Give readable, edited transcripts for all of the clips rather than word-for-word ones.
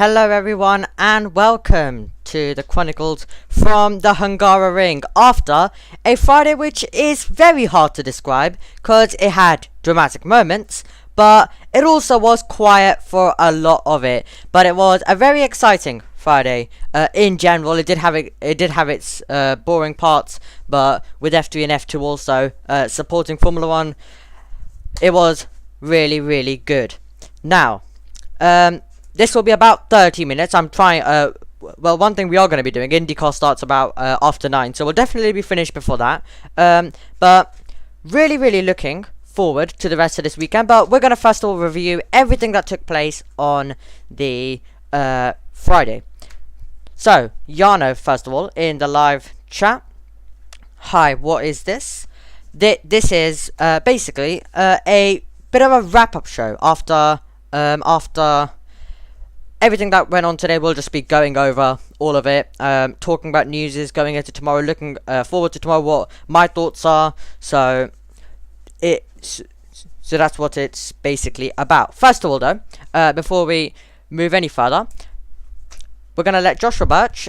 Hello everyone and welcome to the Chronicles from the Hungaroring after a Friday which is very hard to describe because it had dramatic moments, but it also was quiet for a lot of it. But it was a very exciting Friday in general. It did have its boring parts, but with F3 and F2 also supporting Formula 1, it was really good. Now, this will be about 30 minutes. I'm trying, well, one thing we are going to be doing, IndyCar starts about after 9, so we'll definitely be finished before that. But really looking forward to the rest of this weekend. But we're going to first of all review everything that took place on the Friday. So, Yano, first of all, in the live chat. Hi, what is this? This is basically a bit of a wrap-up show after everything that went on today. We'll just be going over all of it, talking about news going into tomorrow, looking forward to tomorrow, what my thoughts are. So that's what it's basically about. First of all, though, before we move any further, we're going to let Joshua Birch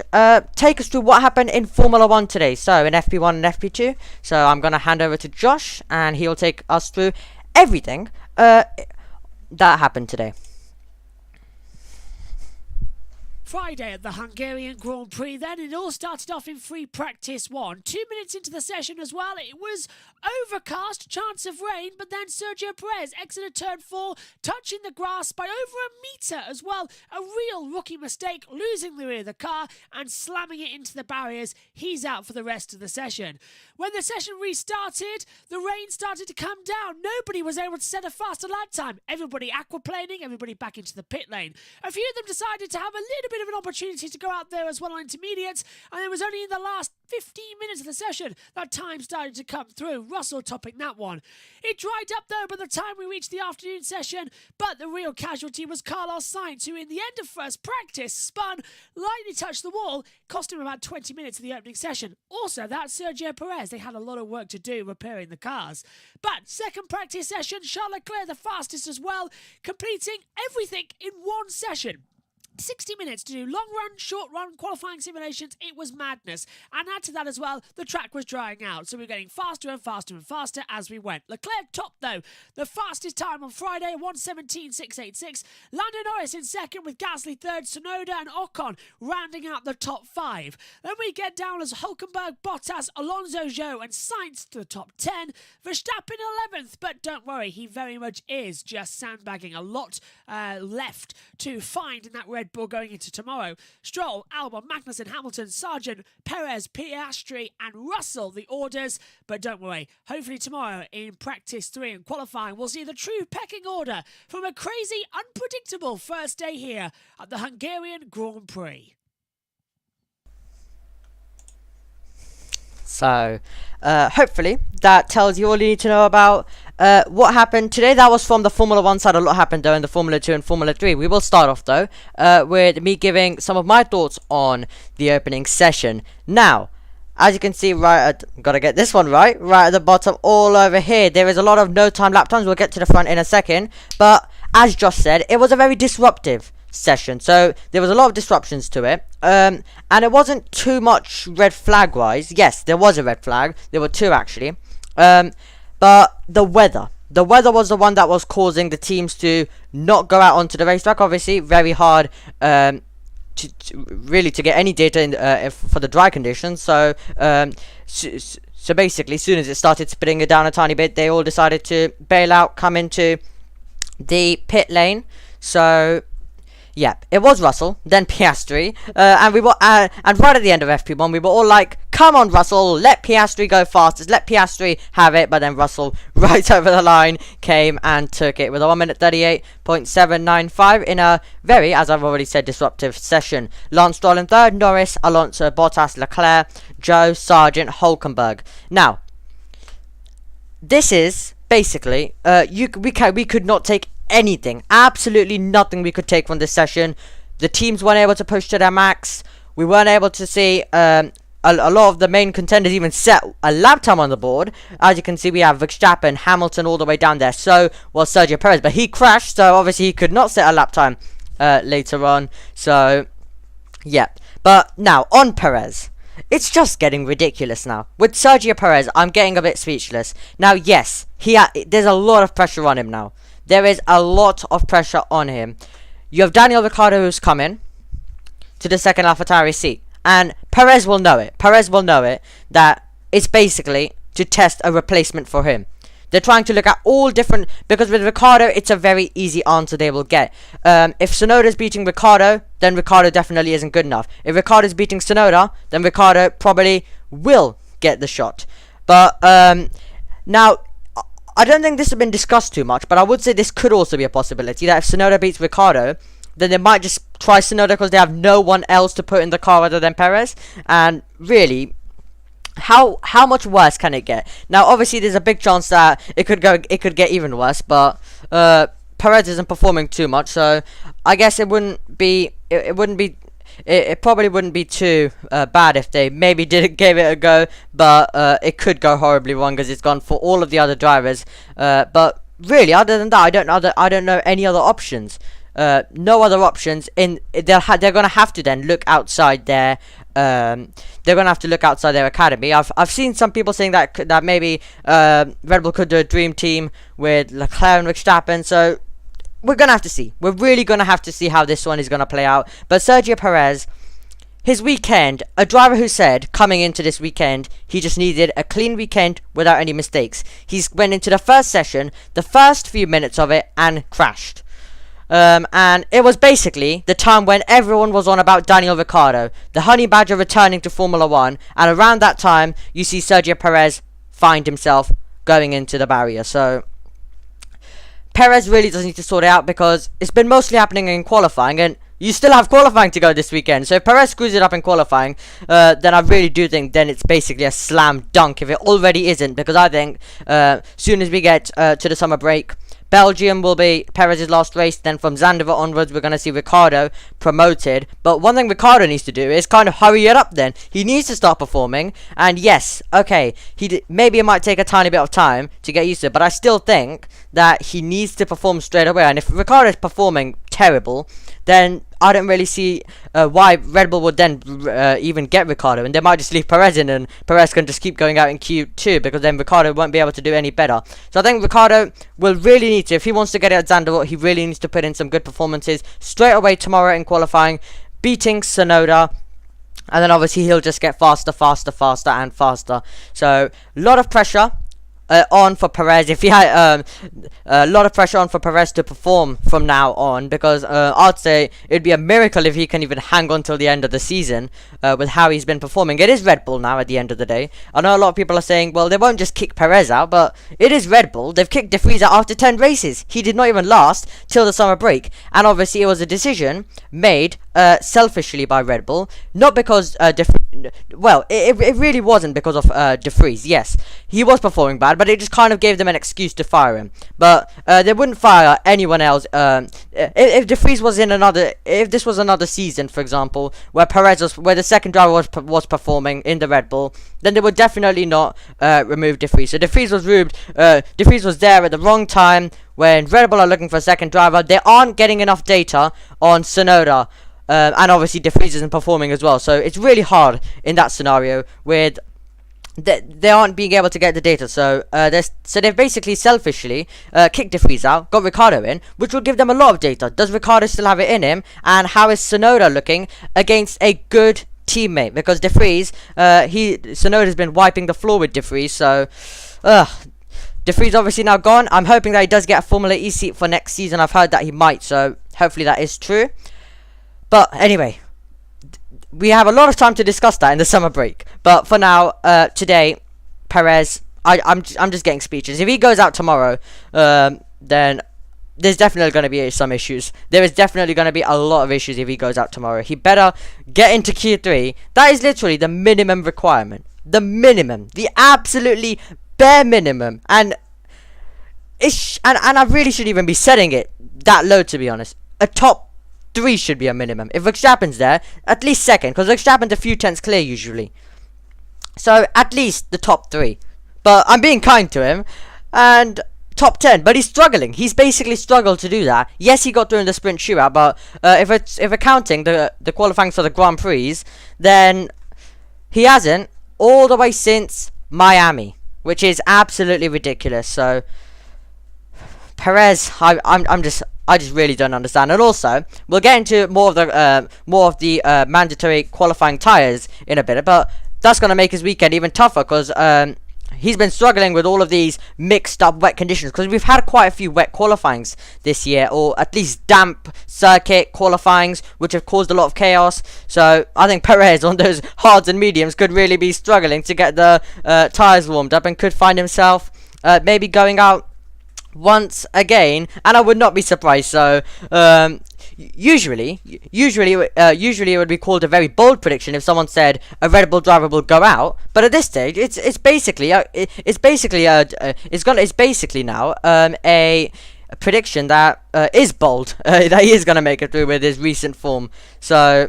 take us through what happened in Formula 1 today. So in FP1 and FP2. So I'm going to hand over to Josh, and he'll take us through everything that happened today. Friday at the Hungarian Grand Prix, then it all started off in free practice 1. 2 minutes into the session as well, it was overcast, chance of rain, but then Sergio Perez exited turn 4, touching the grass by over a metre as well. A real rookie mistake, losing the rear of the car and slamming it into the barriers. He's out for the rest of the session. When the session restarted, the rain started to come down. Nobody was able to set a faster lap time. Everybody aquaplaning, everybody back into the pit lane. A few of them decided to have a little bit of an opportunity to go out there as well on intermediates, and it was only in the last 15 minutes of the session that time started to come through. Russell topping that one. It dried up though by the time we reached the afternoon session, but the real casualty was Carlos Sainz, who in the end of first practice spun, lightly touched the wall, cost him about 20 minutes of the opening session. Also, that's Sergio Perez. They had a lot of work to do repairing the cars. But second practice session, Charles Leclerc the fastest as well, completing everything in one session. 60 minutes to do long run, short run, qualifying simulations. It was madness. And add to that as well, the track was drying out. So we were getting faster and faster as we went. Leclerc topped though. The fastest time on Friday, 1:17.686. Lando Norris in second with Gasly third, Tsunoda and Ocon rounding out the top 5. Then we get down as Hülkenberg, Bottas, Alonso, Zhou and Sainz to the top 10. Verstappen 11th, but don't worry, he very much is just sandbagging. A lot left to find in that Red Bull going into tomorrow. Stroll, Albon, Magnussen, Hamilton, Sargent, Perez, Piastri and Russell the orders, but don't worry, hopefully tomorrow in practice 3 and qualifying we'll see the true pecking order from a crazy, unpredictable first day here at the Hungarian Grand Prix. So, hopefully that tells you all you need to know about what happened today. That was from the Formula 1 side. A lot happened though in the Formula 2 and Formula 3. We will start off though with me giving some of my thoughts on the opening session. Now, as you can see gotta get this one right at the bottom all over here, there is a lot of no time lap times. We'll get to the front in a second. But as Josh said, it was a very disruptive session, so there was a lot of disruptions to it, and it wasn't too much red flag wise. Yes, there was a red flag, there were 2 actually, but the weather was the one that was causing the teams to not go out onto the racetrack. Obviously very hard to really to get any data in, for the dry conditions, so basically as soon as it started spitting it down a tiny bit, they all decided to bail out, come into the pit lane. So yeah, it was Russell, then Piastri, and we were, and right at the end of FP1, we were all like, "Come on, Russell, let Piastri go fastest, let Piastri have it." But then Russell, right over the line, came and took it with a 1:38.795 in a very, as I've already said, disruptive session. Lance Stroll in third, Norris, Alonso, Bottas, Leclerc, Zhou, Sargent, Hülkenberg. Now, this is basically, we could not take anything, absolutely nothing we could take from this session. The teams weren't able to push to their max. We weren't able to see a lot of the main contenders even set a lap time on the board. As you can see, we have Verstappen, Hamilton all the way down there. So was Sergio Perez, but he crashed, so obviously he could not set a lap time later on. So, yeah. But now, on Perez. It's just getting ridiculous now. With Sergio Perez, I'm getting a bit speechless. Now, yes, there's a lot of pressure on him now. There is a lot of pressure on him. You have Daniel Ricciardo who's coming to the second AlphaTauri seat. And Perez will know it. Perez will know it that it's basically to test a replacement for him. They're trying to look at all different... Because with Ricciardo, it's a very easy answer they will get. If Tsunoda's beating Ricciardo, then Ricciardo definitely isn't good enough. If Ricciardo's beating Tsunoda, then Ricciardo probably will get the shot. But, now... I don't think this has been discussed too much, but I would say this could also be a possibility. That if Tsunoda beats Ricciardo, then they might just try Tsunoda because they have no one else to put in the car other than Perez. And really... How much worse can it get? Now, obviously, there's a big chance that it could get even worse, but Perez isn't performing too much, so I guess it probably wouldn't be too bad if they maybe didn't give it a go, but it could go horribly wrong because it's gone for all of the other drivers. But really, other than that, I don't know any other options. No other options. They're gonna have to then look outside their academy. I've seen some people saying that maybe Red Bull could do a dream team with Leclerc and Verstappen. So we're gonna have to see. We're really gonna have to see how this one is gonna play out. But Sergio Perez, his weekend, a driver who said coming into this weekend he just needed a clean weekend without any mistakes. He went into the first session, the first few minutes of it, and crashed. And it was basically the time when everyone was on about Daniel Ricciardo, the honey badger returning to Formula 1, and around that time, you see Sergio Perez find himself going into the barrier. So, Perez really does need to sort it out because it's been mostly happening in qualifying, and you still have qualifying to go this weekend. So if Perez screws it up in qualifying, then I really do think then it's basically a slam dunk if it already isn't, because I think soon as we get to the summer break, Belgium will be Perez's last race. Then from Zandvoort onwards, we're going to see Ricciardo promoted. But one thing Ricciardo needs to do is kind of hurry it up then. He needs to start performing. And yes, okay, maybe it might take a tiny bit of time to get used to it. But I still think that he needs to perform straight away. And if Ricciardo is performing terrible, then I don't really see why Red Bull would then even get Ricciardo, and they might just leave Perez in, and Perez can just keep going out in Q2, because then Ricciardo won't be able to do any better. So I think Ricciardo will really need to, if he wants to get it at Zandvoort, he really needs to put in some good performances straight away tomorrow in qualifying, beating Tsunoda, and then obviously he'll just get faster, and faster. So a lot of pressure on for Perez. If he had a lot of pressure on for Perez to perform from now on, because I'd say it'd be a miracle if he can even hang on till the end of the season with how he's been performing. It is Red Bull now at the end of the day. I know a lot of people are saying, well, they won't just kick Perez out, but it is Red Bull. They've kicked De Vries out after 10 races. He did not even last till the summer break, and obviously it was a decision made selfishly by Red Bull, not because it really wasn't because of De Vries. Yes, he was performing bad, but it just kind of gave them an excuse to fire him. But they wouldn't fire anyone else. If De Vries was if this was another season, for example, where the second driver was performing in the Red Bull, then they would definitely not remove De Vries. So De Vries was removed. De Vries was there at the wrong time when Red Bull are looking for a second driver. They aren't getting enough data on Tsunoda. And obviously De Vries isn't performing as well, so it's really hard in that scenario with they aren't being able to get the data. So they've basically selfishly kicked De Vries out, got Ricciardo in, which will give them a lot of data. Does Ricciardo still have it in him? And how is Tsunoda looking against a good teammate? Because De Vries, Tsunoda's been wiping the floor with De Vries, so De Vries obviously now gone. I'm hoping that he does get a Formula E seat for next season. I've heard that he might, so hopefully that is true. But anyway, we have a lot of time to discuss that in the summer break. But for now, today, Perez, I'm just getting speechless. If he goes out tomorrow, then there's definitely going to be some issues. There is definitely going to be a lot of issues if he goes out tomorrow. He better get into Q3. That is literally the minimum requirement. The minimum. The absolutely bare minimum. And I really shouldn't even be setting it that low, to be honest. A top 3 should be a minimum. If Verstappen's there, at least second, because Verstappen's a few tenths clear usually. So at least the top 3. But I'm being kind to him, and top 10, but he's struggling. He's basically struggled to do that. Yes, he got through in the sprint shootout, but if we're counting the qualifying for the Grand Prix, then he hasn't all the way since Miami, which is absolutely ridiculous. So Perez, I just really don't understand. And also, we'll get into more of the mandatory qualifying tires in a bit, but that's gonna make his weekend even tougher because he's been struggling with all of these mixed up wet conditions, because we've had quite a few wet qualifyings this year, or at least damp circuit qualifyings, which have caused a lot of chaos. So I think Perez on those hards and mediums could really be struggling to get the tires warmed up, and could find himself maybe going out once again, and I would not be surprised. So usually it would be called a very bold prediction if someone said a Red Bull driver will go out, but at this stage it's basically now a prediction that is bold, that he is gonna make it through with his recent form. So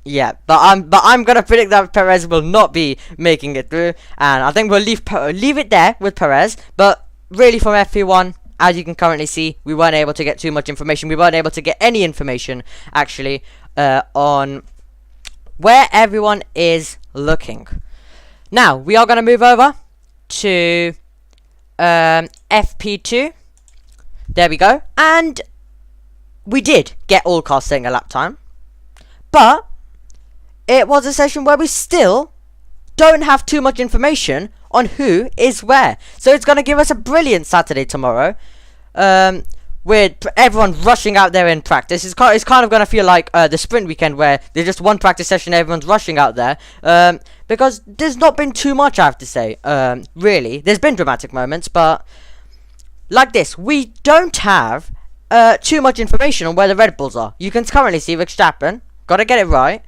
yeah, but I'm gonna predict that Perez will not be making it through, and I think we'll leave it there with Perez. But really, from FP1, as you can currently see, we weren't able to get too much information. We weren't able to get any information, actually, on where everyone is looking. Now, we are going to move over to FP2. There we go. And we did get all cars setting a lap time. But it was a session where we still don't have too much information on who is where. So it's going to give us a brilliant Saturday tomorrow, with everyone rushing out there in practice. It's kind of going to feel like the sprint weekend, where there's just one practice session, everyone's rushing out there, because there's not been too much, I have to say. Really, there's been dramatic moments, but like this, we don't have too much information on where the Red Bulls are. You can currently see Verstappen, gotta get it right,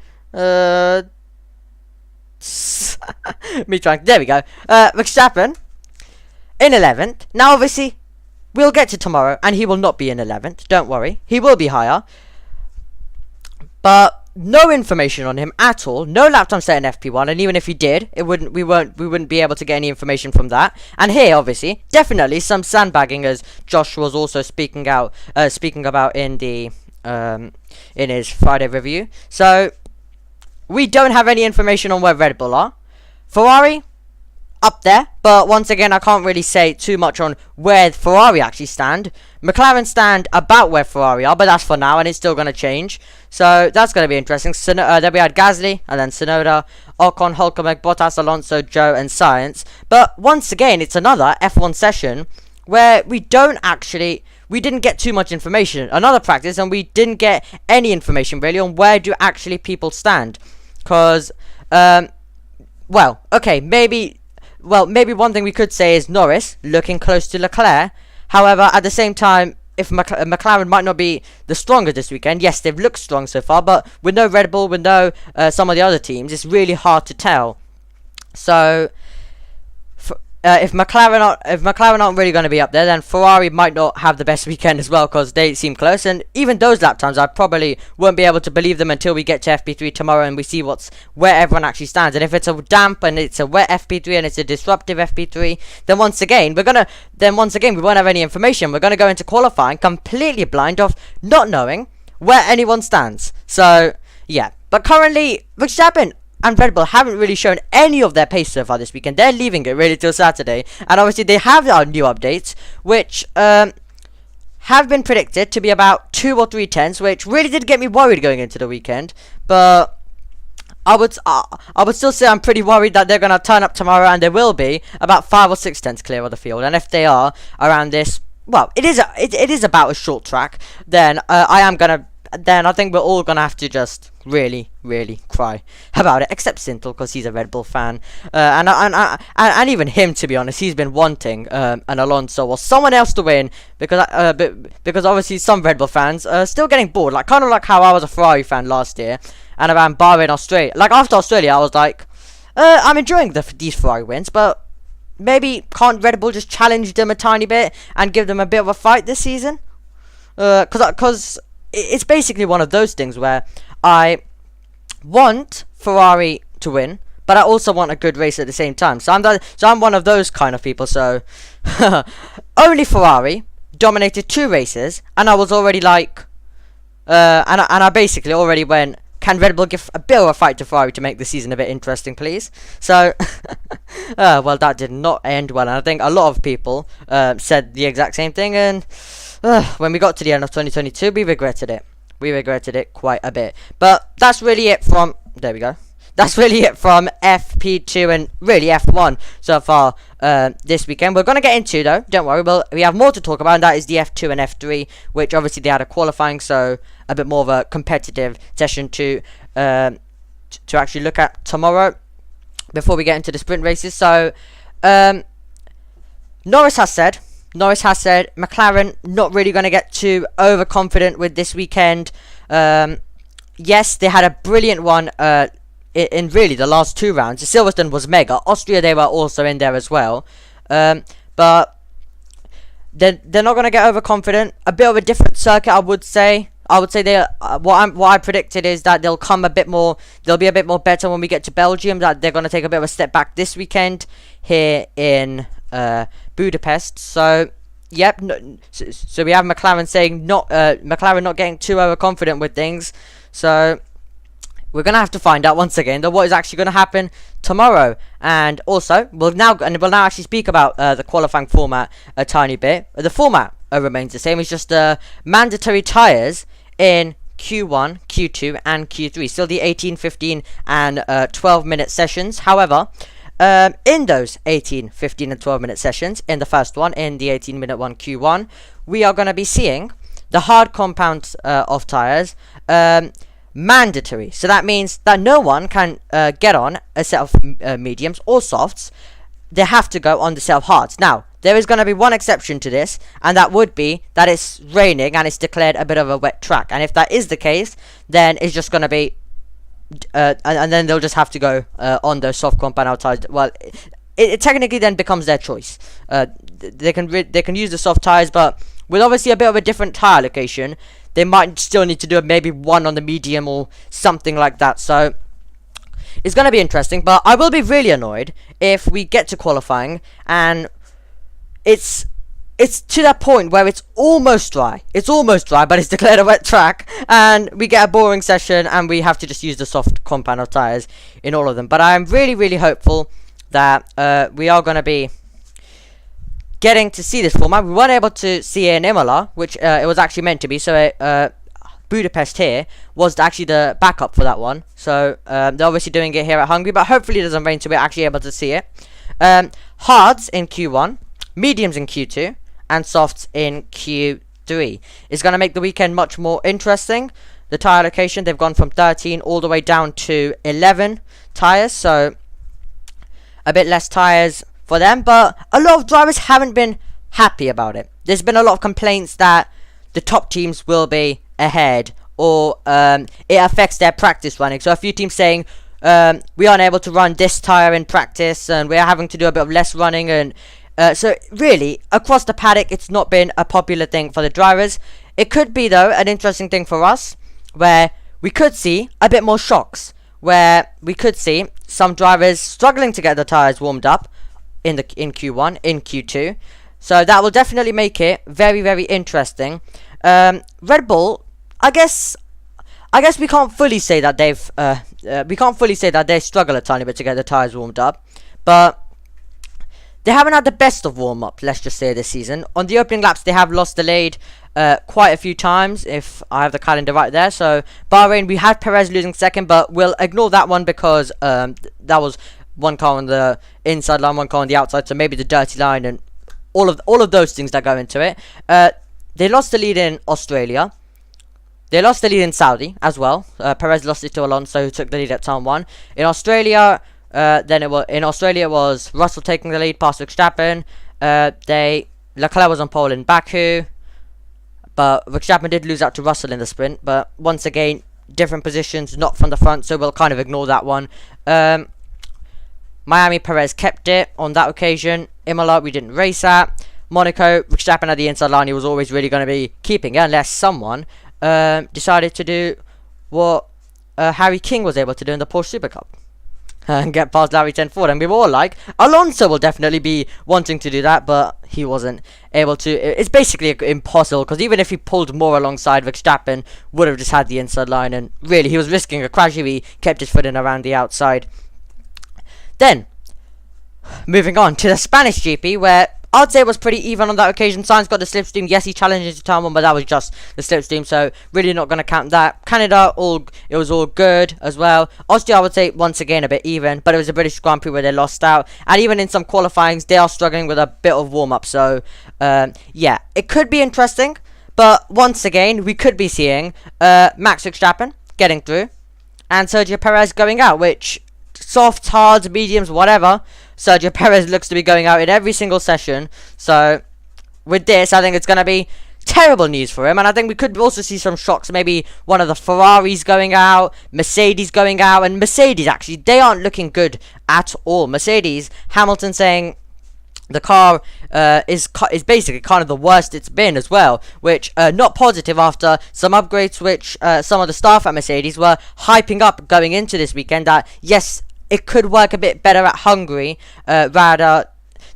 me trying. There we go. Verstappen in 11th. Now, obviously, we'll get to tomorrow, and he will not be in 11th. Don't worry, he will be higher. But no information on him at all. No lap time set in FP1, and even if he did, we wouldn't be able to get any information from that. And here, obviously, definitely some sandbagging, as Josh was also speaking about in the in his Friday review. So we don't have any information on where Red Bull are. Ferrari, up there, but once again, I can't really say too much on where Ferrari actually stand. McLaren stand about where Ferrari are, but that's for now, and it's still going to change. So that's going to be interesting. Then we had Gasly, and then Tsunoda, Ocon, Hülkenberg, Bottas, Alonso, Joe, and Sainz. But once again, it's another F1 session where we didn't get too much information. Another practice, and we didn't get any information really on where do actually people stand. Because, maybe one thing we could say is Norris looking close to Leclerc. However, at the same time, if McLaren might not be the strongest this weekend, yes, they've looked strong so far, but with no Red Bull, with no some of the other teams, it's really hard to tell. So if McLaren aren't really going to be up there, then Ferrari might not have the best weekend as well, because they seem close. And even those lap times, I probably won't be able to believe them until we get to FP3 tomorrow and we see where everyone actually stands. And if it's a damp and it's a wet FP3 and it's a disruptive FP3, then once again we won't have any information. We're gonna go into qualifying completely blind of not knowing where anyone stands. So yeah, but currently Verstappen and Red Bull haven't really shown any of their pace so far this weekend. They're leaving it really till Saturday. And obviously they have our new updates, which have been predicted to be about 2 or 3 tenths, which really did get me worried going into the weekend. But I would still say I'm pretty worried that they're going to turn up tomorrow and they will be about 5 or 6 tenths clear of the field. And if they are around this, well, it is about a short track, then I think we're all gonna have to just really cry about it, except Sintel, because he's a Red Bull fan, and even him, to be honest, he's been wanting an Alonso or someone else to win, because obviously some Red Bull fans are still getting bored, kind of like how I was a Ferrari fan last year, and around Bahrain, Australia. Like after Australia, I was like, I'm enjoying these Ferrari wins, but maybe can't Red Bull just challenge them a tiny bit and give them a bit of a fight this season? Because it's basically one of those things where I want Ferrari to win, but I also want a good race at the same time. So I'm one of those kind of people. So only Ferrari dominated 2 races, and I was already like, and I basically already went, can Red Bull give a bit of a fight to Ferrari to make the season a bit interesting, please? So, well, that did not end well, and I think a lot of people said the exact same thing, and when we got to the end of 2022, we regretted it. We regretted it quite a bit. But that's really it from... There we go. That's really it from FP2 and really F1 so far this weekend. We're going to get into, though, don't worry, we have more to talk about, and that is the F2 and F3, which obviously they had a qualifying, so a bit more of a competitive session to actually look at tomorrow before we get into the sprint races. So, Norris has said McLaren not really going to get too overconfident with this weekend. Yes, they had a brilliant one in really the last 2 rounds. Silverstone was mega. Austria, they were also in there as well. But they're not going to get overconfident. A bit of a different circuit, I would say. I would say they what I predicted is that they'll come a bit more. They'll be a bit more better when we get to Belgium. That they're going to take a bit of a step back this weekend here in Budapest. So yep. So we have McLaren saying McLaren not getting too overconfident with things. So we're gonna have to find out once again what is actually gonna happen tomorrow. And also we'll now actually speak about the qualifying format a tiny bit. The format remains the same. It's just mandatory tires in Q1, Q2 and Q3. Still the 18, 15 and 12-minute sessions. However, in those 18, 15 and 12-minute sessions, in the first one, in the 18-minute one Q1, we are going to be seeing the hard compounds of tires mandatory. So that means that no one can get on a set of mediums or softs. They have to go on the set of hards. Now, there is going to be one exception to this, and that would be that it's raining and it's declared a bit of a wet track. And if that is the case, then it's just going to be and then they'll just have to go on those soft compound tires. Well, it technically then becomes their choice. They can use the soft tires, but with obviously a bit of a different tire location, they might still need to do maybe one on the medium or something like that. So it's going to be interesting, but I will be really annoyed if we get to qualifying and it's to that point where it's almost dry. It's almost dry, but it's declared a wet track, and we get a boring session, and we have to just use the soft compound of tires in all of them. But I'm really, really hopeful that we are going to be getting to see this format. We weren't able to see it in Imola, which it was actually meant to be. So Budapest here was actually the backup for that one. So they're obviously doing it here at Hungary, but hopefully it doesn't rain, so we're actually able to see it. Hards in Q1, mediums in Q2, and softs in Q3. It's going to make the weekend much more interesting. The tire location, they've gone from 13 all the way down to 11 tires, so a bit less tires for them, but a lot of drivers haven't been happy about it. There's been a lot of complaints that the top teams will be ahead, or it affects their practice running. So a few teams saying we aren't able to run this tire in practice, and we're having to do a bit of less running, and so really, across the paddock, it's not been a popular thing for the drivers. It could be, though, an interesting thing for us, where we could see a bit more shocks, where we could see some drivers struggling to get the tyres warmed up in Q1, in Q2. So that will definitely make it very, very interesting. Red Bull, I guess we can't fully say that they struggle a tiny bit to get the tyres warmed up, but they haven't had the best of warm-up, let's just say, this season. On the opening laps, they have lost the lead quite a few times, if I have the calendar right there. So, Bahrain, we had Perez losing second, but we'll ignore that one because that was one car on the inside line, one car on the outside, so maybe the dirty line and all of those things that go into it. They lost the lead in Australia. They lost the lead in Saudi as well. Perez lost it to Alonso, who took the lead at turn 1. In Australia... it was Russell taking the lead past Verstappen. Leclerc was on pole in Baku, but Verstappen did lose out to Russell in the sprint. But once again, different positions, not from the front, so we'll kind of ignore that one. Miami, Perez kept it on that occasion. Imola, we didn't race at. Monaco, Verstappen at the inside line, he was always really going to be keeping it, unless someone decided to do what Harry King was able to do in the Porsche Supercup. and get past Larry 10-4. And we were all like, Alonso will definitely be wanting to do that, but he wasn't able to. It's basically impossible, because even if he pulled more alongside, Verstappen would have just had the inside line, and really he was risking a crash if he kept his foot in around the outside. Then, moving on to the Spanish GP, where I'd say it was pretty even on that occasion. Sainz got the slipstream. Yes, he challenged into turn 1, but that was just the slipstream, so really not going to count that. Canada, it was all good as well. Austria, I would say, once again, a bit even, but it was a British Grand Prix where they lost out. And even in some qualifyings, they are struggling with a bit of warm-up. So, yeah, it could be interesting, but once again, we could be seeing Max Verstappen getting through and Sergio Perez going out, which, softs, hards, mediums, whatever, Sergio Perez looks to be going out in every single session. So with this, I think it's going to be terrible news for him. And I think we could also see some shocks. Maybe one of the Ferraris going out, Mercedes going out. And Mercedes, actually, they aren't looking good at all. Mercedes, Hamilton saying the car is basically kind of the worst it's been as well, which not positive after some upgrades which some of the staff at Mercedes were hyping up going into this weekend, that yes, it could work a bit better at Hungary rather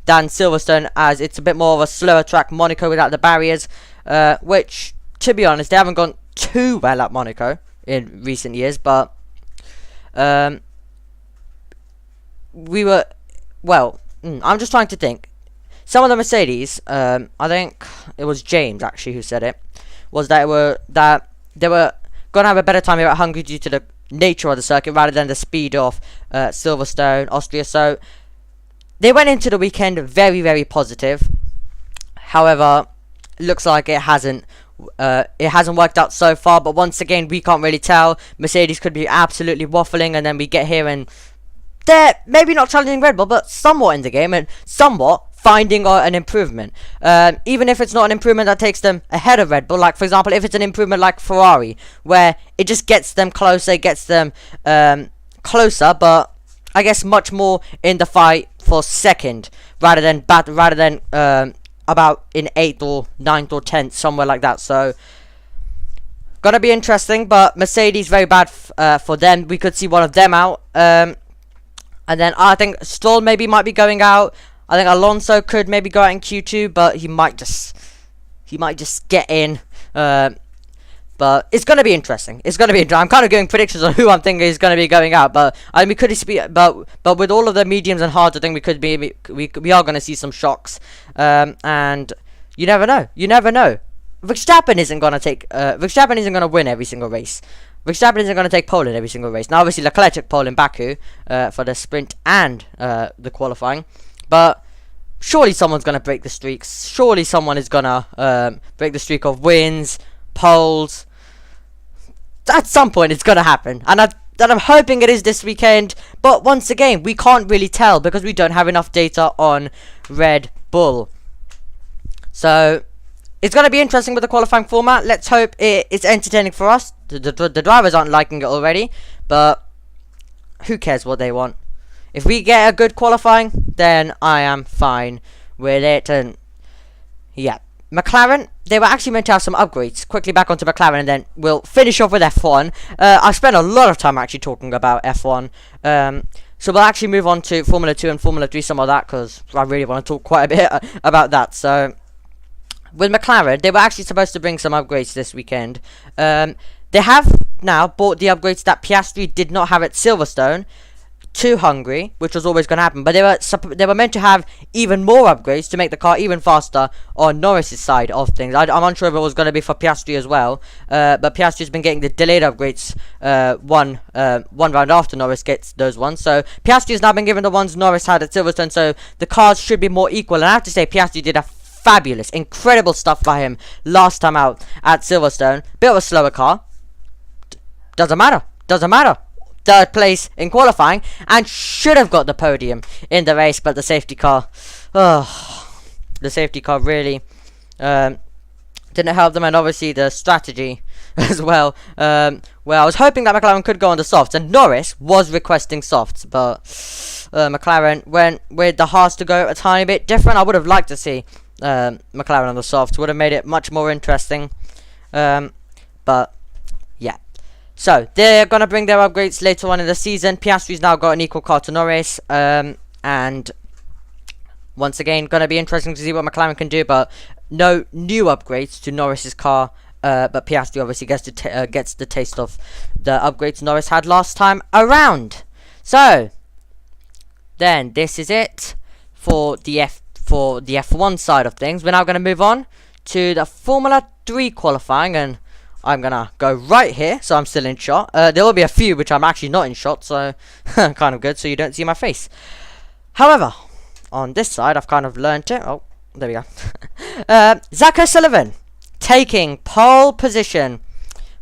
than Silverstone, as it's a bit more of a slower track, Monaco without the barriers, which, to be honest, they haven't gone too well at Monaco in recent years, but I'm just trying to think. Some of the Mercedes, I think it was James actually who said it, was that they were going to have a better time here at Hungary due to the nature of the circuit rather than the speed of Silverstone, Austria. So they went into the weekend very, very positive. However, looks like it hasn't worked out so far. But once again, we can't really tell. Mercedes could be absolutely waffling, and then we get here and they're maybe not challenging Red Bull, but somewhat in the game and somewhat finding an improvement. Even if it's not an improvement that takes them ahead of Red Bull, like for example, if it's an improvement like Ferrari, where it just gets them closer, but I guess much more in the fight for second, rather than about in 8th or 9th or 10th, somewhere like that. So gonna be interesting, but Mercedes very bad for them. We could see one of them out. And then I think Stroll might be going out. I think Alonso could maybe go out in Q2, but he might just get in. But it's gonna be interesting. I'm kind of giving predictions on who I'm thinking is gonna be going out. But we could see, but with all of the mediums and hards, I think we are gonna see some shocks. And you never know. Verstappen isn't gonna win every single race. Verstappen isn't going to take pole in every single race. Now, obviously, Leclerc took pole in Baku for the sprint and the qualifying. But surely someone's going to break the streaks. Surely someone is going to break the streak of wins, poles. At some point, it's going to happen. And I'm hoping it is this weekend. But once again, we can't really tell because we don't have enough data on Red Bull. So it's going to be interesting with the qualifying format. Let's hope it's entertaining for us. The drivers aren't liking it already, but who cares what they want? If we get a good qualifying, then I am fine with it. And yeah, McLaren, they were actually meant to have some upgrades. Quickly back onto McLaren, and then we'll finish off with F1. I spent a lot of time actually talking about F1. So we'll actually move on to Formula 2 and Formula 3, some of that, because I really want to talk quite a bit about that. So with McLaren, they were actually supposed to bring some upgrades this weekend. They have now bought the upgrades that Piastri did not have at Silverstone to Hungary, which was always going to happen. But they were meant to have even more upgrades to make the car even faster on Norris's side of things. I'm unsure if it was going to be for Piastri as well. But Piastri's been getting the delayed upgrades one round after Norris gets those ones. So Piastri has now been given the ones Norris had at Silverstone. So the cars should be more equal. And I have to say, Piastri did a fabulous, incredible stuff by him last time out at Silverstone. Bit of a slower car. Doesn't matter. Third place in qualifying and should have got the podium in the race, but the safety car really didn't help them, and obviously the strategy as well, where I was hoping that McLaren could go on the softs, and Norris was requesting softs, but McLaren went with the hards to go a tiny bit different. I would have liked to see McLaren on the softs, would have made it much more interesting, but yeah. So they're gonna bring their upgrades later on in the season. Piastri's now got an equal car to Norris, and once again, gonna be interesting to see what McLaren can do, but no new upgrades to Norris's car. But Piastri obviously gets the taste of the upgrades Norris had last time around. So then this is it for the F1 side of things. We're now gonna move on to the Formula 3 qualifying, and I'm gonna go right here, so I'm still in shot. There will be a few which I'm actually not in shot, so kind of good, so you don't see my face. However, on this side, I've kind of learnt it. Oh, there we go. Zach O'Sullivan taking pole position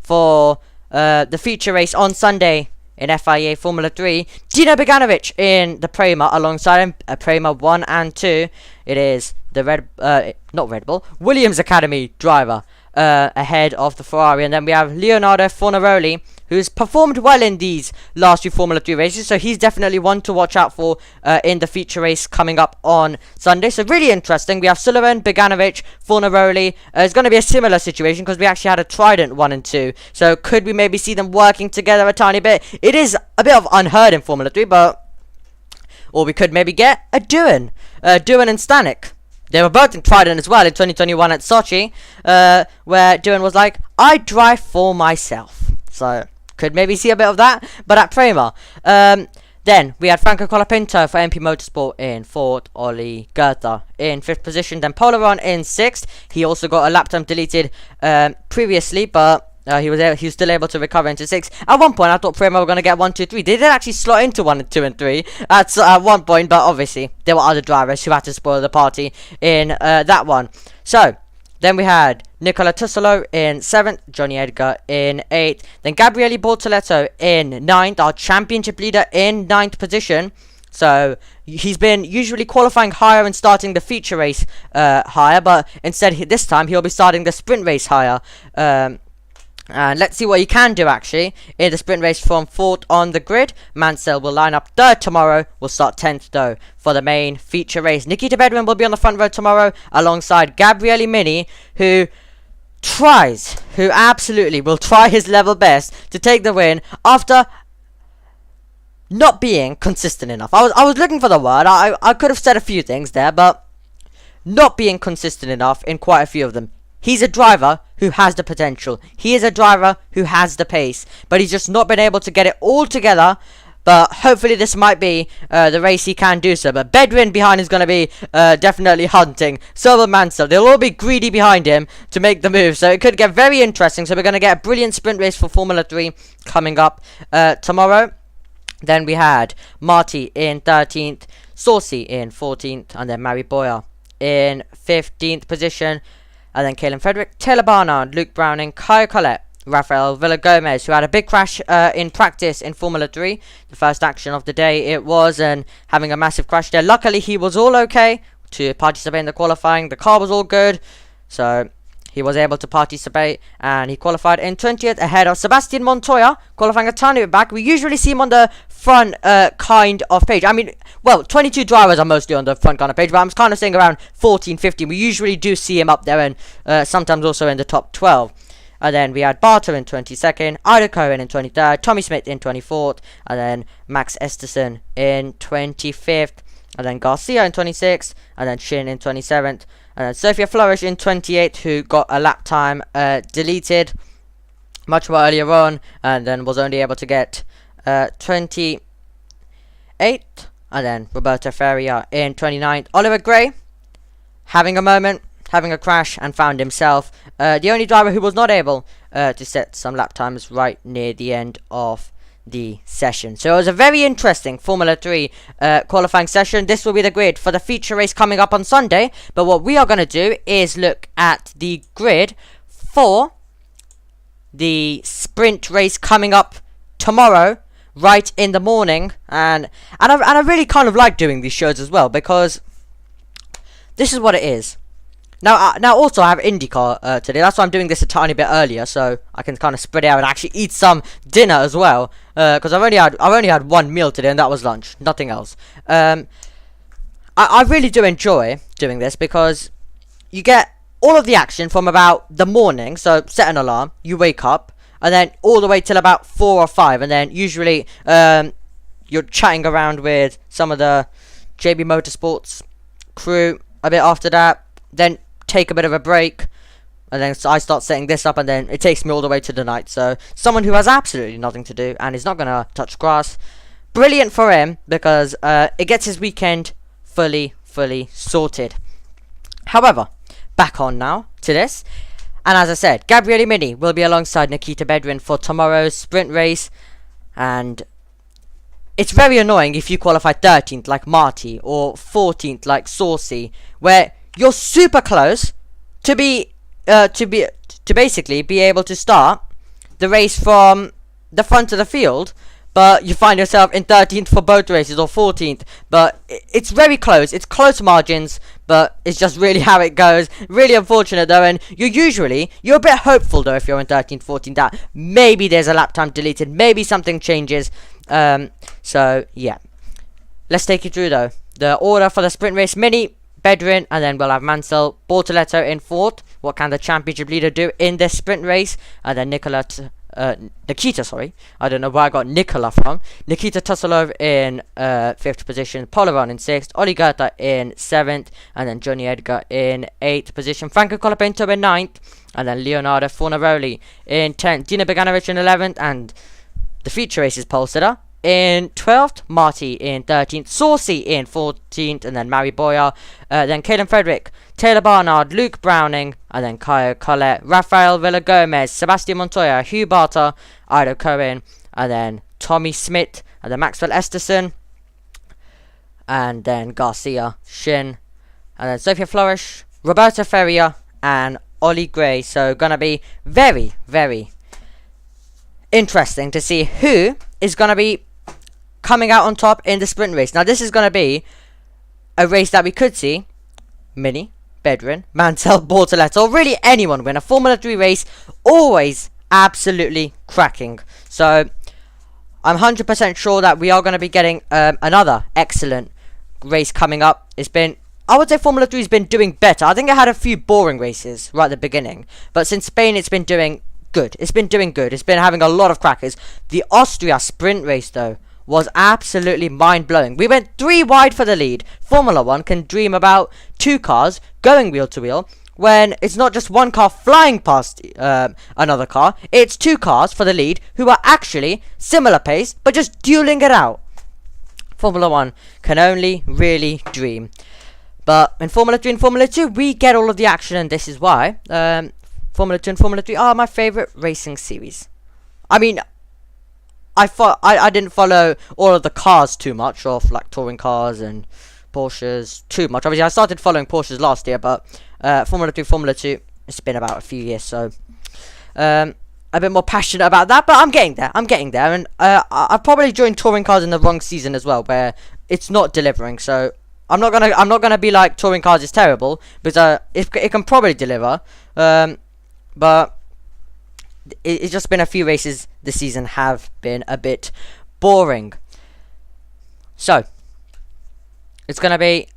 for the feature race on Sunday in FIA Formula 3. Dino Beganovic in the Prema alongside him, Prema 1 and 2. It is the not Red Bull, Williams Academy driver ahead of the Ferrari. And then we have Leonardo Fornaroli, who's performed well in these last few Formula 3 races, so he's definitely one to watch out for in the feature race coming up on Sunday. So really interesting. We have Sullivan, Beganovic, Fornaroli. It's going to be a similar situation because we actually had a Trident 1 and 2, so could we maybe see them working together a tiny bit? It is a bit of unheard in Formula 3, but or we could maybe get a Doohan and Stanek. They were both in Trident as well in 2021 at Sochi, where Doohan was like, I drive for myself. So could maybe see a bit of that, but at Prema. Then we had Franco Colapinto for MP Motorsport in 4th, Ollie Goethe in 5th position, then Polaron in 6th. He also got a lap time deleted previously, but he was still able to recover into 6th. At one point, I thought Prema were going to get 1, 2, 3. They did actually slot into 1, 2, and 3 at one point, but obviously there were other drivers who had to spoil the party in that one. So then we had Nicola Tussolo in 7th, Johnny Edgar in 8th, then Gabriele Bortoletto in 9th, our championship leader in 9th position. So he's been usually qualifying higher and starting the feature race higher, but instead this time he'll be starting the sprint race higher. And let's see what he can do actually in the sprint race from 4th on the grid. Mansell will line up 3rd tomorrow, will start 10th though for the main feature race. Nikita Bedouin will be on the front row tomorrow alongside Gabriele Mini, who absolutely will try his level best to take the win after not being consistent enough. I was looking for the word. I could have said a few things there, but not being consistent enough in quite a few of them. He's a driver who has the potential. He is a driver who has the pace, but he's just not been able to get it all together. But hopefully this might be the race he can do so. But Bedouin behind is going to be definitely hunting. So will Mansell. They'll all be greedy behind him to make the move. So it could get very interesting. So we're going to get a brilliant sprint race for Formula 3 coming up tomorrow. Then we had Marty in 13th, Saucy in 14th, and then Mary Boyer in 15th position. And then Caelan Frederick, Taylor Barnard, Luke Browning, Kyle Collette, Rafael Villagomez, who had a big crash in practice in Formula 3. The first action of the day it was, and having a massive crash there. Luckily, he was all okay to participate in the qualifying. The car was all good, so he was able to participate, and he qualified in 20th ahead of Sebastian Montoya, qualifying a tiny bit back. We usually see him on the front kind of page. I mean, well, 22 drivers are mostly on the front kind of page, but I'm kind of saying around 14, 15. We usually do see him up there, and sometimes also in the top 12. And then we had Barter in 22nd, Ida Cohen in 23rd, Tommy Smith in 24th, and then Max Esterson in 25th, and then Garcia in 26th, and then Shin in 27th, and then Sophia Flourish in 28th, who got a lap time deleted much more earlier on, and then was only able to get 28th, and then Roberto Feria in 29th. Oliver Gray having a moment, having a crash, and found himself the only driver who was not able to set some lap times right near the end of the session. So it was a very interesting Formula 3 qualifying session. This will be the grid for the feature race coming up on Sunday, but what we are going to do is look at the grid for the sprint race coming up tomorrow right in the morning, and I really kind of like doing these shows as well, because this is what it is. Now also I have IndyCar today. That's why I'm doing this a tiny bit earlier, so I can kind of spread it out and actually eat some dinner as well. Because I've only had one meal today, and that was lunch, nothing else. I really do enjoy doing this because you get all of the action from about the morning. So set an alarm, you wake up, and then all the way till about 4 or 5, and then usually you're chatting around with some of the JB Motorsports crew a bit after that, then take a bit of a break, and then I start setting this up, and then it takes me all the way to the night. So someone who has absolutely nothing to do and is not going to touch grass, brilliant for him, because it gets his weekend fully sorted. However, back on now to this, and as I said, Gabriele Mini will be alongside Nikita Bedrin for tomorrow's sprint race, and it's very annoying if you qualify 13th like Marty or 14th like Saucy, where you're super close to basically be able to start the race from the front of the field, but you find yourself in 13th for both races or 14th. But it's very close. It's close margins, but it's just really how it goes. Really unfortunate though, and you're a bit hopeful though if you're in 13th, 14th that maybe there's a lap time deleted, maybe something changes. So yeah, let's take you through though the order for the sprint race. Mini, Bedrin, and then we'll have Mansell, Bortoletto in 4th. What can the championship leader do in this sprint race? And then Nikita, sorry, I don't know where I got Nikola from. Nikita Tusalov in 5th position, Polaron in 6th, Oli Goethe in 7th, and then Johnny Edgar in 8th position, Franco Colapinto in 9th, and then Leonardo Fornaroli in 10th, Dino Beganovic in 11th, and the feature races pole sitter in 12th, Marty in 13th, Saucy in 14th, and then Mary Boyer, then Caelan Frederick, Taylor Barnard, Luke Browning, and then Caio Collet, Rafael Villagomez, Sebastian Montoya, Hugh Barter, Ido Cohen, and then Tommy Smith, and then Maxwell Esterson, and then Garcia Shin, and then Sophia Flourish, Roberto Ferrier, and Ollie Gray. So gonna be very interesting to see who is gonna be coming out on top in the sprint race. Now this is gonna be a race that we could see Mini, Bedrin, Mansell, Bortoletto, or really anyone win. A Formula 3 race, always absolutely cracking. So I'm 100% sure that we are going to be getting another excellent race coming up. I would say Formula 3 has been doing better. I think it had a few boring races right at the beginning, but since Spain it's been doing good. It's been having a lot of crackers. The Austria sprint race though was absolutely mind-blowing. We went 3 wide for the lead. Formula 1 can dream about 2 cars going wheel to wheel, when it's not just one car flying past another car, it's 2 cars for the lead who are actually similar pace but just dueling it out. Formula 1 can only really dream. But in Formula 3 and Formula 2 we get all of the action, and this is why Formula 2 and Formula 3 are my favourite racing series. I mean, I didn't follow all of the cars too much, or like touring cars and Porsches too much. Obviously I started following Porsches last year, but Formula 2, it's been about a few years, so a bit more passionate about that, but I'm getting there, and I've probably joined touring cars in the wrong season as well, where it's not delivering. So I'm not gonna be like touring cars is terrible, because it can probably deliver, but it's just been a few races this season have been a bit boring. So it's gonna be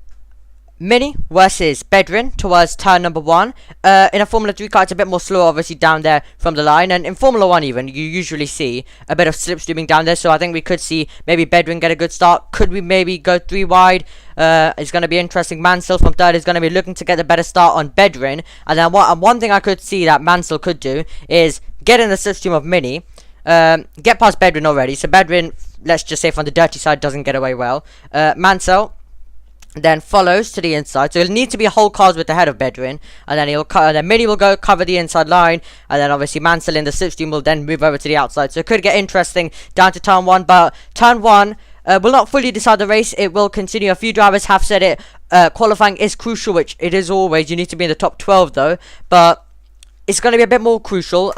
Mini versus Bedrin towards turn number 1. In a Formula 3 car, it's a bit more slow, obviously, down there from the line. And in Formula 1 even, you usually see a bit of slipstreaming down there. So I think we could see maybe Bedrin get a good start. Could we maybe go 3 wide? It's going to be interesting. Mansell from 3rd is going to be looking to get a better start on Bedrin. And then one thing I could see that Mansell could do is get in the slipstream of Mini. Get past Bedrin already. So Bedrin, let's just say from the dirty side, doesn't get away well. Mansell then follows to the inside, so he'll need to be whole cars with the head of Bedrin, and then Mini will go cover the inside line, and then obviously Mansell in the slipstream will then move over to the outside. So it could get interesting down to turn 1, but turn 1 will not fully decide the race. It will continue. A few drivers have said it. Qualifying is crucial, which it is always. You need to be in the top 12 though, but it's going to be a bit more crucial.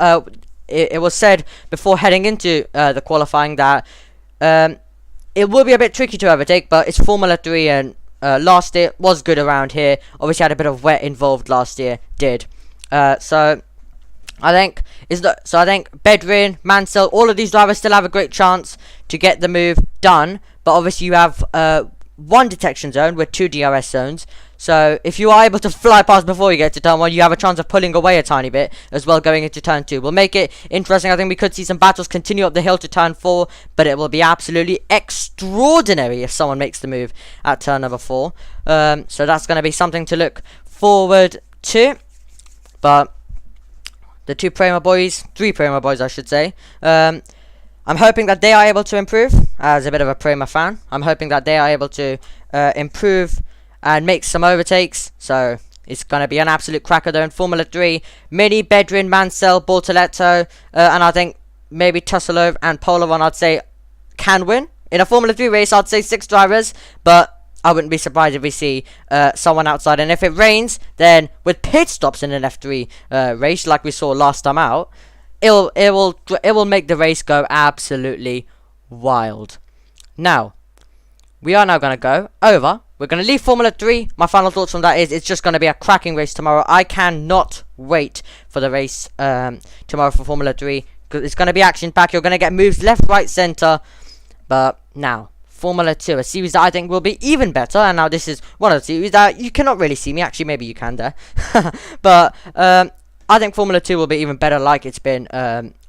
It was said before heading into the qualifying that it will be a bit tricky to overtake, but it's Formula 3, and last year was good around here. Obviously had a bit of wet involved last year, so I think Bedrin, Mansell, all of these drivers still have a great chance to get the move done, but obviously you have 1 detection zone with 2 DRS zones. So if you are able to fly past before you get to turn 1, you have a chance of pulling away a tiny bit as well going into turn 2. Will make it interesting. I think we could see some battles continue up the hill to turn 4, but it will be absolutely extraordinary if someone makes the move at turn number 4. So that's going to be something to look forward to. But the 3 Prema boys I should say, I'm hoping that they are able to improve. As a bit of a Prema fan, I'm hoping that they are able to improve and make some overtakes. So it's going to be an absolute cracker there in Formula 3. Mini, Bedrin, Mansell, Bortoletto, and I think maybe Tussilov and Polaron I'd say can win. In a Formula 3 race I'd say 6 drivers, but I wouldn't be surprised if we see someone outside. And if it rains, then with pit stops in an F3 race like we saw last time out, it will make the race go absolutely wild. Now, we are now going to go over. We're going to leave Formula 3. My final thoughts on that is it's just going to be a cracking race tomorrow. I cannot wait for the race tomorrow for Formula 3. Because it's going to be action-packed. You're going to get moves left, right, centre. But now, Formula 2, a series that I think will be even better. And now this is one of the series that you cannot really see me. Actually, maybe you can there. But I think Formula 2 will be even better like it's been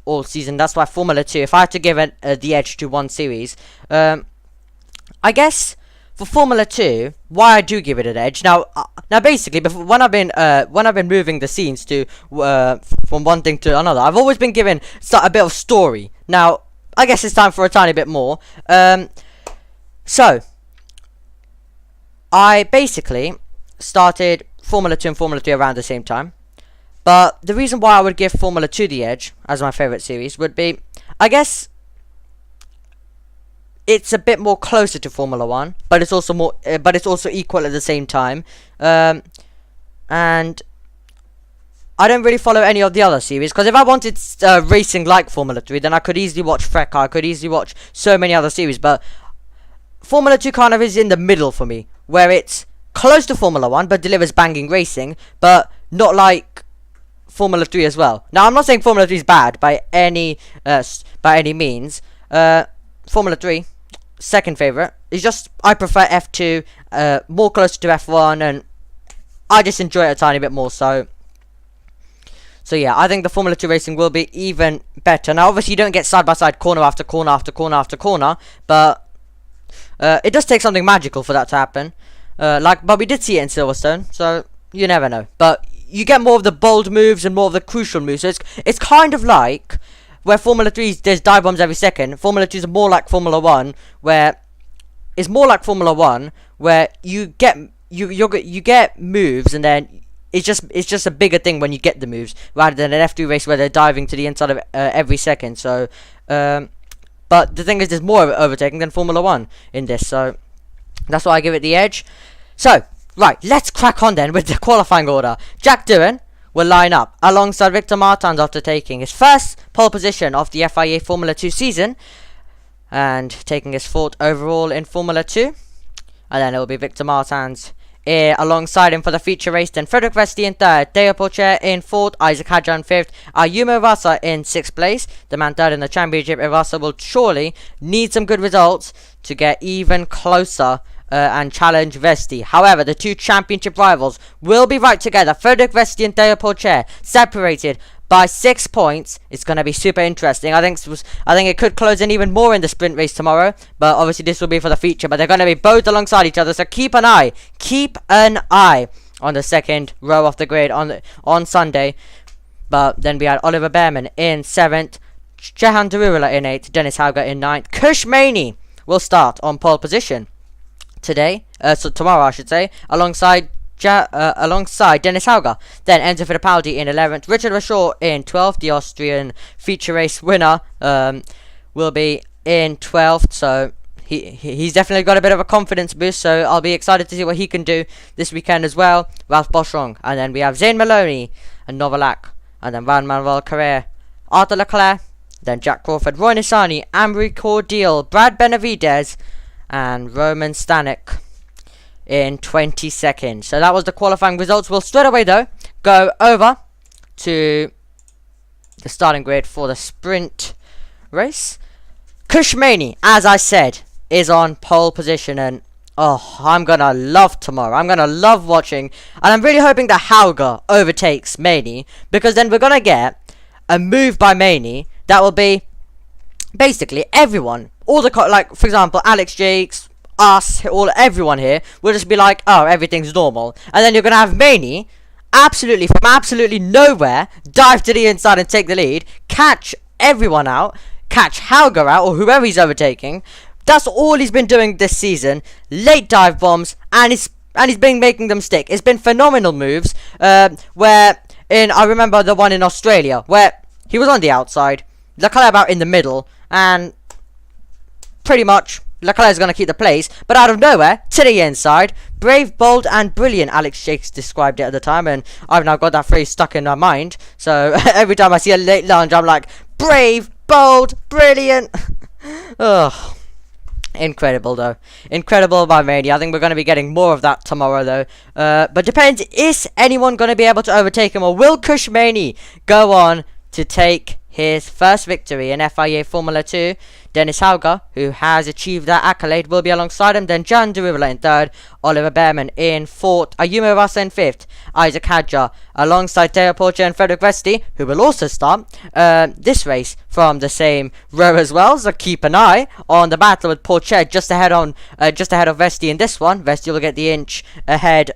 all season. That's why Formula 2, if I had to give it the edge to one series, I guess for Formula 2, why I do give it an edge. Now basically, when I've been moving the scenes to from one thing to another, I've always been given a bit of story. Now, I guess it's time for a tiny bit more. So, I basically started Formula 2 and Formula 3 around the same time. But the reason why I would give Formula 2 the edge as my favourite series would be, I guess, it's a bit more closer to Formula 1, but it's also more, but it's also equal at the same time. And I don't really follow any of the other series, because if I wanted racing like Formula 3, then I could easily watch FRECA, I could easily watch so many other series, but Formula 2 kind of is in the middle for me, where it's close to Formula 1, but delivers banging racing, but not like Formula 3 as well. Now, I'm not saying Formula 3 is bad by any means. Formula 3, second favourite. It's just, I prefer F2, more closer to F1, and I just enjoy it a tiny bit more, so yeah, I think the Formula 2 racing will be even better. Now, obviously, you don't get side-by-side corner after corner after corner after corner, but it does take something magical for that to happen. But we did see it in Silverstone, so you never know. But you get more of the bold moves and more of the crucial moves. So it's kind of like where Formula 3 there's dive bombs every second. Formula 2 is more like Formula 1, where it's more like Formula 1, where you get moves, and then it's just a bigger thing when you get the moves rather than an F2 race where they're diving to the inside of every second. So, but the thing is, there's more overtaking than Formula 1 in this, so that's why I give it the edge. So, right, let's crack on then with the qualifying order. Jack Doohan will line up alongside Victor Martins after taking his first pole position of the FIA Formula 2 season and taking his 4th overall in Formula 2. And then it will be Victor Martins alongside him for the feature race. Then Frederick Vesti in 3rd, Teo Porcher in 4th, Isaac Hadjar in 5th, Ayumu Iwasa in 6th place. The man 3rd in the championship. Iwasa will surely need some good results to get even closer and challenge Vesti. However, the 2 championship rivals will be right together. Frederick Vesti and Teo Porcher separated by 6 points. It's going to be super interesting. I think it could close in even more in the sprint race tomorrow, but obviously this will be for the feature. But they're going to be both alongside each other, so keep an eye on the second row of the grid on Sunday. But then we had Oliver Behrman in 7th, Jehan Derula in 8th, Dennis Hauger in 9th. Kush Maney will start on pole position tomorrow I should say, alongside Dennis Hauger. Then Enzo Fittipaldi in 11th, Richard Rashaw in 12th. The Austrian feature race winner will be in 12th, so he's definitely got a bit of a confidence boost, so I'll be excited to see what he can do this weekend as well. Ralph Boschung, and then we have Zane Maloney and Novalak, and then Van Manuel Carrere, Arthur Leclerc, then Jack Crawford, Roy Nissany, Ambry Cordial, Brad Benavidez, and Roman Stanek in 22nd. So that was the qualifying results. We'll straight away though go over to the starting grid for the sprint race. Kush Maney, as I said, is on pole position, and Oh, I'm gonna love tomorrow. I'm gonna love watching, and I'm really hoping that Hauger overtakes Maney, because then we're gonna get a move by Maney that will be basically everyone, all the like, for example, Alex Jakes, us, everyone here will just be like, oh, everything's normal, and then you're gonna have Maney absolutely from absolutely nowhere dive to the inside and take the lead, catch everyone out, catch Hauger out or whoever he's overtaking. That's all he's been doing this season. Late dive bombs, and he's been making them stick. It's been phenomenal moves. I remember the one in Australia where he was on the outside, Leclerc about in the middle, and pretty much Leclerc's going to keep the place, but out of nowhere, to the inside, brave, bold, and brilliant, Alex Shakes described it at the time, and I've now got that phrase stuck in my mind, so every time I see a late lunge, I'm like, brave, bold, brilliant. Ugh. Incredible though. Incredible by Mania. I think we're going to be getting more of that tomorrow though. But depends, is anyone going to be able to overtake him, or will Kushmani go on to take his first victory in FIA Formula 2? Dennis Hauger, who has achieved that accolade, will be alongside him. Then Jan Derula in third, Oliver Behrman in fourth, Ayumu Rasa in fifth, Isaac Hadjar alongside Teo Porcher and Frederick Vesti, who will also start this race from the same row as well. So keep an eye on the battle with Porcher just ahead of Vesti in this one. Vesti will get the inch ahead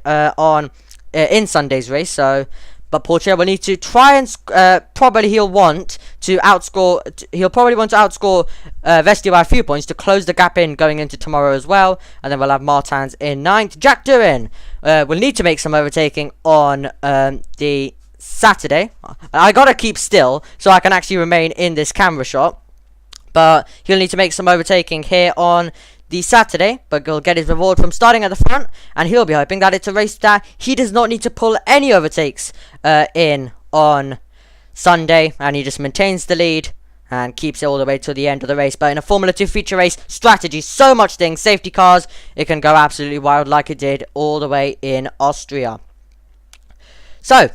in Sunday's race. So. But Porcher will need to try and probably he'll want to outscore Vesti by a few points to close the gap in going into tomorrow as well. And then we'll have Martins in ninth. Jack Durin will need to make some overtaking on the Saturday. I gotta keep still so I can actually remain in this camera shot. But he'll need to make some overtaking here on the Saturday, but he'll get his reward from starting at the front, and he'll be hoping that it's a race that he does not need to pull any overtakes in on Sunday, and he just maintains the lead and keeps it all the way to the end of the race. But in a Formula 2 feature race, strategy, so much things, safety cars, it can go absolutely wild like it did all the way in Austria. So,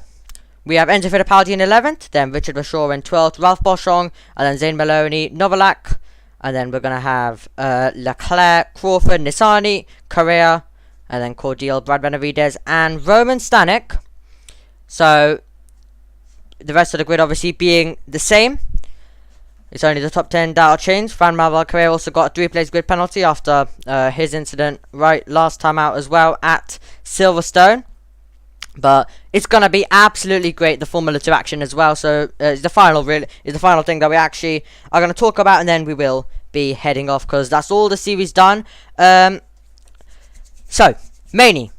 we have Enzo Fittipaldi in 11th, then Richard Bashaw in 12th, Ralph Boschong, and then Zane Maloney, Novalak. And then we're going to have Leclerc, Crawford, Nissani, Correa, and then Cordial, Brad Benavides, and Roman Stanek. So, the rest of the grid obviously being the same. It's only the top 10 that are changed. Fran Manuel Correa also got a 3-place grid penalty after his incident last time out as well at Silverstone. But it's going to be absolutely great, the Formula 2 action as well. So it's the final thing that we actually are going to talk about, and then we will be heading off because that's all the series done. So, Maney,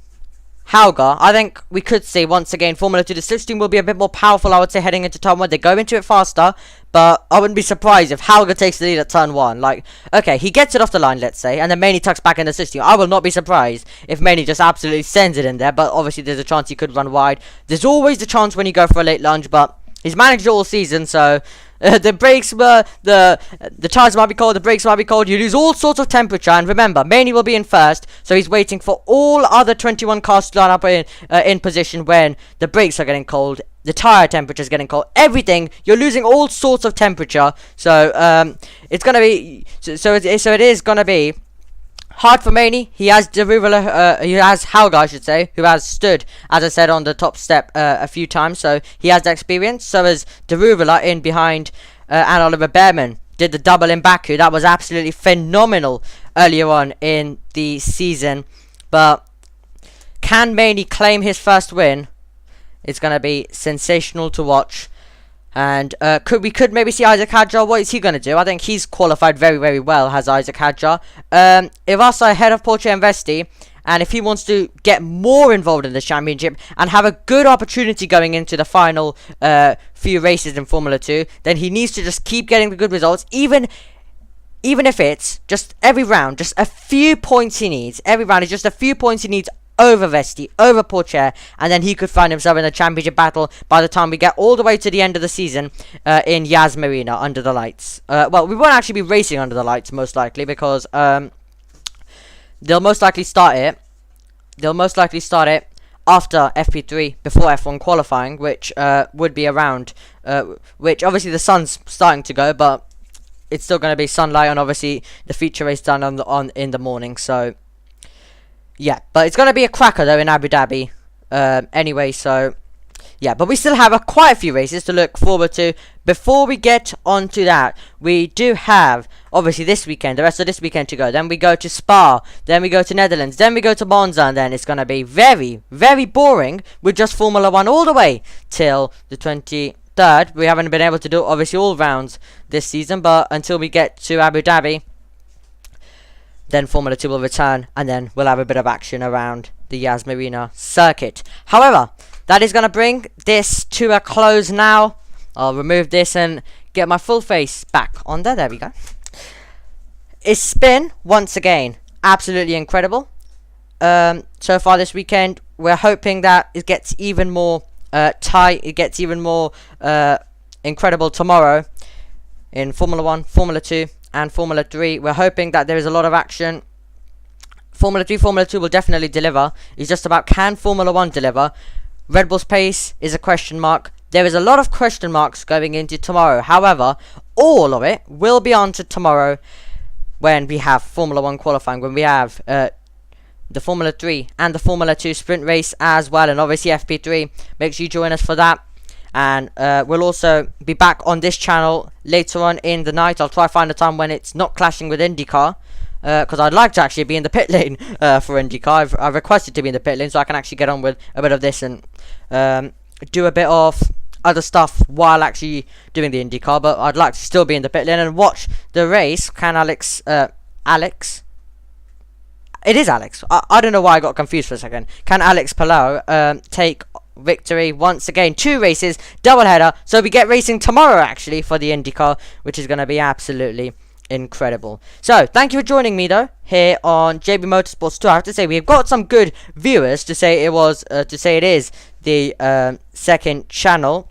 Hauger, I think we could see once again Formula 2, the slipstream will be a bit more powerful, I would say, heading into turn 1. They go into it faster, but I wouldn't be surprised if Hauger takes the lead at turn 1. Like, okay, he gets it off the line, let's say, and then Maney tucks back in the slipstream. I will not be surprised if Maney just absolutely sends it in there, but obviously there's a chance he could run wide. There's always the chance when you go for a late lunge, but he's managed it all season, so the brakes were the tires might be cold, the brakes might be cold. You lose all sorts of temperature, and remember, Maney will be in first, so he's waiting for all other 21 cars to line up in position when the brakes are getting cold, the tire temperature is getting cold, everything. You're losing all sorts of temperature, so it's gonna be it is gonna be hard for Maney. He has he has Hauger, I should say, who has stood, as I said, on the top step a few times, so he has the experience. So as Deruvela in behind, and Oliver Behrman did the double in Baku. That was absolutely phenomenal earlier on in the season. But can Maney claim his first win? It's going to be sensational to watch. And we could maybe see Isaac Hadjar. What is he going to do? I think he's qualified very, very well, has Isaac Hadjar. Ivasa ahead of Porsche and Vesti. And if he wants to get more involved in the championship and have a good opportunity going into the final few races in Formula 2, then he needs to just keep getting the good results. Even if it's just every round, just a few points he needs. Every round is just a few points he needs over Vesti, over Porsche, and then he could find himself in a championship battle by the time we get all the way to the end of the season in Yas Marina under the lights. Well, we won't actually be racing under the lights, most likely, because they'll most likely start it after FP3 before F1 qualifying, which would be around which obviously the sun's starting to go, but it's still going to be sunlight, and obviously the feature race done in the morning. So yeah, but it's gonna be a cracker though in Abu Dhabi. Anyway, so yeah, but we still have quite a few races to look forward to. Before we get on to that, we do have, obviously, this weekend, the rest of this weekend to go. Then we go to Spa, then we go to Netherlands, then we go to Monza, and then it's going to be very, very boring with just Formula 1 all the way till the 23rd. We haven't been able to do, obviously, all rounds this season, but until we get to Abu Dhabi, then Formula 2 will return, and then we'll have a bit of action around the Yas Marina circuit. However, that is going to bring this to a close now. I'll remove this and get my full face back on there. There we go. It's been, once again, absolutely incredible. So far this weekend, we're hoping that it gets even more tight. It gets even more incredible tomorrow in Formula 1, Formula 2 and Formula 3. We're hoping that there is a lot of action. Formula 3, Formula 2 will definitely deliver. It's just about, can Formula 1 deliver? Red Bull's pace is a question mark. There is a lot of question marks going into tomorrow. However, all of it will be answered tomorrow when we have Formula 1 qualifying, when we have the Formula 3 and the Formula 2 sprint race as well, and obviously FP3. Make sure you join us for that. And we'll also be back on this channel later on in the night. I'll try to find a time when it's not clashing with IndyCar, because I'd like to actually be in the pit lane for IndyCar. I've requested to be in the pit lane so I can actually get on with a bit of this and do a bit of other stuff while actually doing the IndyCar. But I'd like to still be in the pit lane and watch the race. Can Alex it is Alex. I don't know why I got confused for a second. Can Alex Palou take victory once again? 2 races, double header. So we get racing tomorrow actually for the IndyCar, which is going to be absolutely incredible. So thank you for joining me though here on JB Motorsports 2. I have to say we've got some good viewers to say it is the second channel,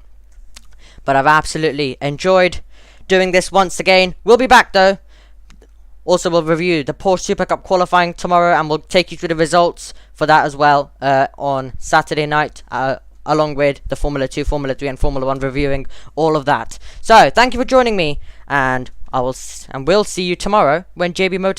but I've absolutely enjoyed doing this once again. We'll be back though. Also, we'll review the Porsche Supercup qualifying tomorrow, and we'll take you through the results for that as well on Saturday night, along with the Formula 2, Formula 3 and Formula 1 reviewing all of that. So thank you for joining me, and we'll see you tomorrow when JB Motorsports